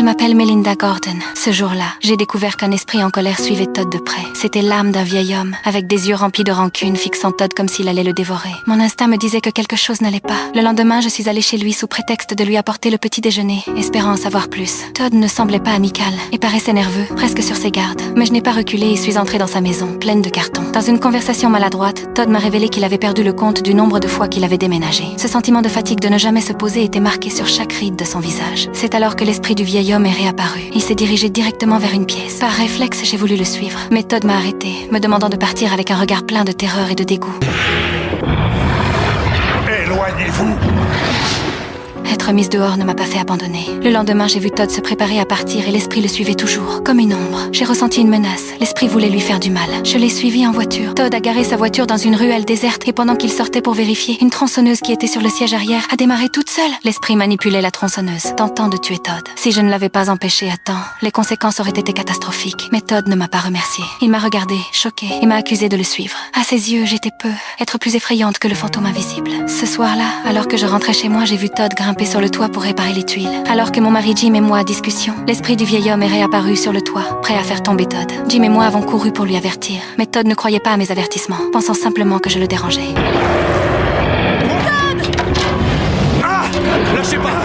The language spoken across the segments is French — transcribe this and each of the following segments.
Je m'appelle Melinda Gordon. Ce jour-là, j'ai découvert qu'un esprit en colère suivait Todd de près. C'était l'âme d'un vieil homme, avec des yeux remplis de rancune, fixant Todd comme s'il allait le dévorer. Mon instinct me disait que quelque chose n'allait pas. Le lendemain, je suis allée chez lui sous prétexte de lui apporter le petit déjeuner, espérant en savoir plus. Todd ne semblait pas amical et paraissait nerveux, presque sur ses gardes. Mais je n'ai pas reculé et suis entrée dans sa maison, pleine de cartons. Dans une conversation maladroite, Todd m'a révélé qu'il avait perdu le compte du nombre de fois qu'il avait déménagé. Ce sentiment de fatigue de ne jamais se poser était marqué sur chaque ride de son visage. C'est alors que l'esprit du vieil homme est réapparu. Il s'est dirigé directement vers une pièce. Par réflexe, j'ai voulu le suivre. Mais Todd m'a arrêté, me demandant de partir avec un regard plein de terreur et de dégoût. Éloignez-vous! Être mise dehors ne m'a pas fait abandonner. Le lendemain, j'ai vu Todd se préparer à partir et l'esprit le suivait toujours, comme une ombre. J'ai ressenti une menace. L'esprit voulait lui faire du mal. Je l'ai suivi en voiture. Todd a garé sa voiture dans une ruelle déserte et pendant qu'il sortait pour vérifier, une tronçonneuse qui était sur le siège arrière a démarré toute seule. L'esprit manipulait la tronçonneuse, tentant de tuer Todd. Si je ne l'avais pas empêché à temps, les conséquences auraient été catastrophiques. Mais Todd ne m'a pas remercié. Il m'a regardé, choqué, et m'a accusé de le suivre. À ses yeux, j'étais être plus effrayante que le fantôme invisible. Ce soir-là, alors que je rentrais chez moi, j'ai vu Todd grimper sur le toit pour réparer les tuiles. Alors que mon mari Jim et moi discussions, l'esprit du vieil homme est réapparu sur le toit, prêt à faire tomber Todd. Jim et moi avons couru pour lui avertir, mais Todd ne croyait pas à mes avertissements, pensant simplement que je le dérangeais. Todd! Ah! Lâchez pas!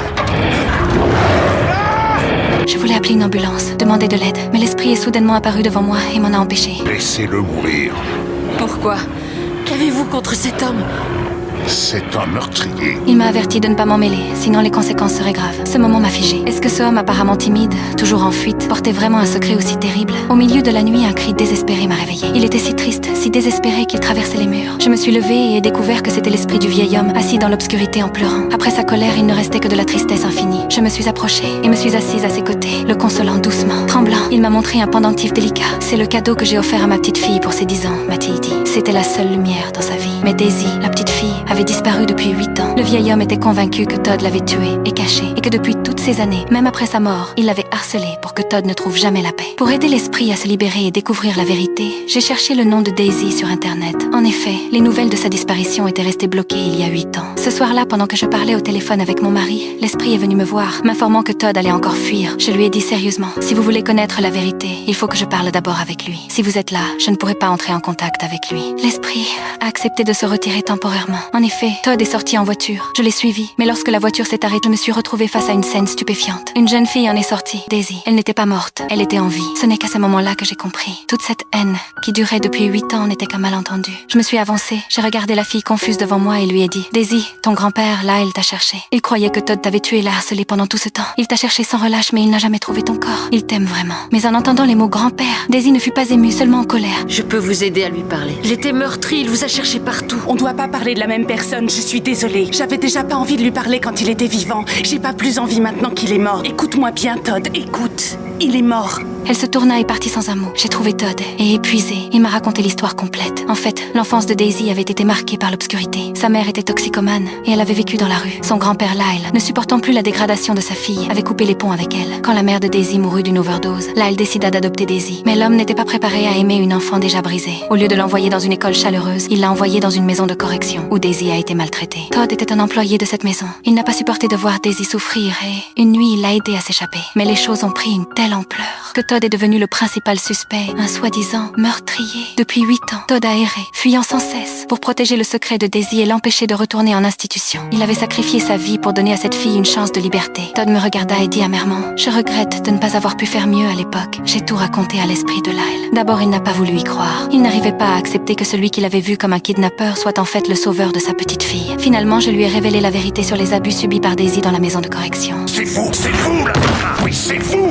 Je voulais appeler une ambulance, demander de l'aide, mais l'esprit est soudainement apparu devant moi et m'en a empêché. Laissez-le mourir. Pourquoi? Qu'avez-vous contre cet homme? C'est un meurtrier. Il m'a averti de ne pas m'en mêler, sinon les conséquences seraient graves. Ce moment m'a figé. Est-ce que ce homme apparemment timide, toujours en fuite, portait vraiment un secret aussi terrible? Au milieu de la nuit, un cri désespéré m'a réveillée. Il était si triste, si désespéré qu'il traversait les murs. Je me suis levée et ai découvert que c'était l'esprit du vieil homme, assis dans l'obscurité en pleurant. Après sa colère, il ne restait que de la tristesse infinie. Je me suis approchée et me suis assise à ses côtés, le consolant doucement. Tremblant, il m'a montré un pendentif délicat. C'est le cadeau que j'ai offert à ma petite fille pour ses 10 ans, m'a-t-il dit. C'était la seule lumière dans sa vie. Mais Daisy, la petite fille, avait disparu depuis 8 ans. Le vieil homme était convaincu que Todd l'avait tué et caché, et que depuis toutes ces années, même après sa mort, il l'avait harcelé pour que Todd ne trouve jamais la paix. Pour aider l'esprit à se libérer et découvrir la vérité, j'ai cherché le nom de Daisy sur Internet. En effet, les nouvelles de sa disparition étaient restées bloquées il y a 8 ans. Ce soir-là, pendant que je parlais au téléphone avec mon mari, l'esprit est venu me voir, m'informant que Todd allait encore fuir. Je lui ai dit sérieusement, si vous voulez connaître la vérité, il faut que je parle d'abord avec lui. Si vous êtes là, je ne pourrai pas entrer en contact avec lui. L'esprit a accepté de se retirer temporairement. En effet, Todd est sorti en voiture. Je l'ai suivi, mais lorsque la voiture s'est arrêtée, je me suis retrouvée face à une scène stupéfiante. Une jeune fille en est sortie, Daisy. Elle n'était pas morte, elle était en vie. Ce n'est qu'à ce moment-là que j'ai compris. Toute cette haine, qui durait depuis 8 ans, n'était qu'un malentendu. Je me suis avancée, j'ai regardé la fille confuse devant moi et lui ai dit « Daisy, ton grand-père, là, il t'a cherché. Il croyait que Todd t'avait tué et l'a harcelé pendant tout ce temps. Il t'a cherché sans relâche, mais il n'a jamais trouvé ton corps. Il t'aime vraiment. » Mais en entendant les mots « grand-père », Daisy ne fut pas émue, seulement en colère. Je peux vous aider à lui parler. Il était meurtri, il vous a cherché partout. On doit pas parler de la même personne, je suis désolée. J'avais déjà pas envie de lui parler quand il était vivant. J'ai pas plus envie maintenant qu'il est mort. Écoute-moi bien, Todd, écoute. Il est mort. Elle se tourna et partit sans un mot. J'ai trouvé Todd, et épuisé, il m'a raconté l'histoire complète. En fait, l'enfance de Daisy avait été marquée par l'obscurité. Sa mère était toxicomane, et elle avait vécu dans la rue. Son grand-père Lyle, ne supportant plus la dégradation de sa fille, avait coupé les ponts avec elle. Quand la mère de Daisy mourut d'une overdose, Lyle décida d'adopter Daisy. Mais l'homme n'était pas préparé à aimer une enfant déjà brisée. Au lieu de l'envoyer dans une école chaleureuse, il l'a envoyée dans une maison de correction, où Daisy a été maltraitée. Todd était un employé de cette maison. Il n'a pas supporté de voir Daisy souffrir, et une nuit, il l'a aidé à s'échapper. Mais les choses ont pris une telle ampleur que Todd est devenu le principal suspect, un soi-disant meurtrier. Depuis 8 ans, Todd a erré, fuyant sans cesse, pour protéger le secret de Daisy et l'empêcher de retourner en institution. Il avait sacrifié sa vie pour donner à cette fille une chance de liberté. Todd me regarda et dit amèrement « Je regrette de ne pas avoir pu faire mieux à l'époque. J'ai tout raconté à l'esprit de Lyle. » D'abord, il n'a pas voulu y croire. Il n'arrivait pas à accepter que celui qu'il avait vu comme un kidnappeur soit en fait le sauveur de sa petite fille. Finalement, je lui ai révélé la vérité sur les abus subis par Daisy dans la maison de correction. C'est vous, là! Oui, c'est vous!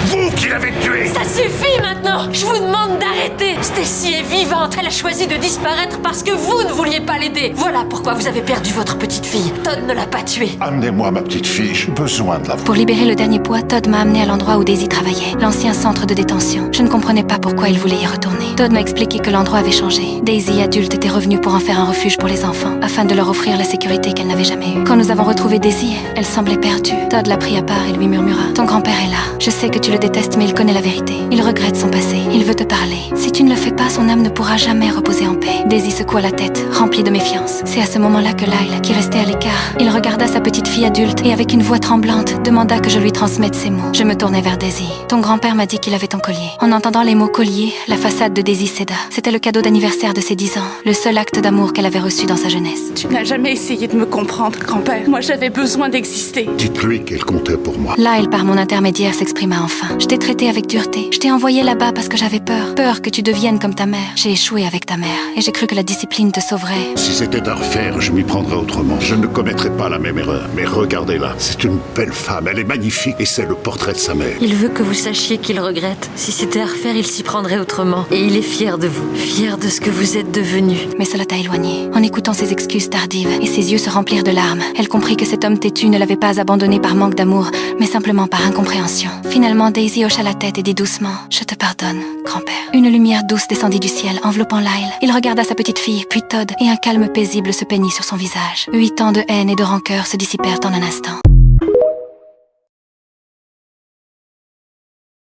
Vous qui l'avez tué! Ça suffit maintenant! Je vous demande d'arrêter! Stacy est vivante, elle a choisi de disparaître parce que vous ne vouliez pas l'aider. Voilà pourquoi vous avez perdu votre petite fille. Todd ne l'a pas tuée. Amenez-moi ma petite fille, j'ai besoin de la voir. Pour libérer le dernier poids, Todd m'a amené à l'endroit où Daisy travaillait, l'ancien centre de détention. Je ne comprenais pas pourquoi il voulait y retourner. Todd m'a expliqué que l'endroit avait changé. Daisy, adulte, était revenue pour en faire un refuge pour les enfants, afin de leur offrir la sécurité qu'elle n'avait jamais eue. Quand nous avons retrouvé Daisy, elle semblait perdue. Todd l'a pris à part et lui murmura « Ton grand-père est là. Je sais que tu le détestes, mais Mais il connaît la vérité. Il regrette son passé. Il veut te parler. Si tu ne le fais pas, son âme ne pourra jamais reposer en paix. Daisy secoua la tête, remplie de méfiance. C'est à ce moment-là que Lyle, qui restait à l'écart, il regarda sa petite fille adulte et avec une voix tremblante, demanda que je lui transmette ces mots. Je me tournai vers Daisy. Ton grand-père m'a dit qu'il avait ton collier. En entendant les mots collier, la façade de Daisy céda. C'était le cadeau d'anniversaire de ses 10 ans, le seul acte d'amour qu'elle avait reçu dans sa jeunesse. Tu n'as jamais essayé de me comprendre, grand-père. Moi, j'avais besoin d'exister. Dites-lui qu'elle comptait pour moi. Lyle, par mon intermédiaire, s'exprima enfin. Je t'ai traité avec dureté. Je t'ai envoyé là-bas parce que j'avais peur. Peur que tu deviennes comme ta mère. J'ai échoué avec ta mère. Et j'ai cru que la discipline te sauverait. Si c'était à refaire, je m'y prendrais autrement. Je ne commettrais pas la même erreur. Mais regardez-la, c'est une belle femme, elle est magnifique et c'est le portrait de sa mère. Il veut que vous sachiez qu'il regrette. Si c'était à refaire, il s'y prendrait autrement. Et il est fier de vous. Fier de ce que vous êtes devenu. Mais cela t'a éloigné. En écoutant ses excuses tardives, et ses yeux se remplirent de larmes, elle comprit que cet homme têtu ne l'avait pas abandonné par manque d'amour, mais simplement par incompréhension. Finalement, Daisy hocha la tête et dit doucement « Je te pardonne, grand-père ». Une lumière douce descendit du ciel, enveloppant Lyle. Il regarda sa petite fille, puis Todd, et un calme paisible se peignit sur son visage. 8 ans de haine et de rancœur se dissipèrent en un instant.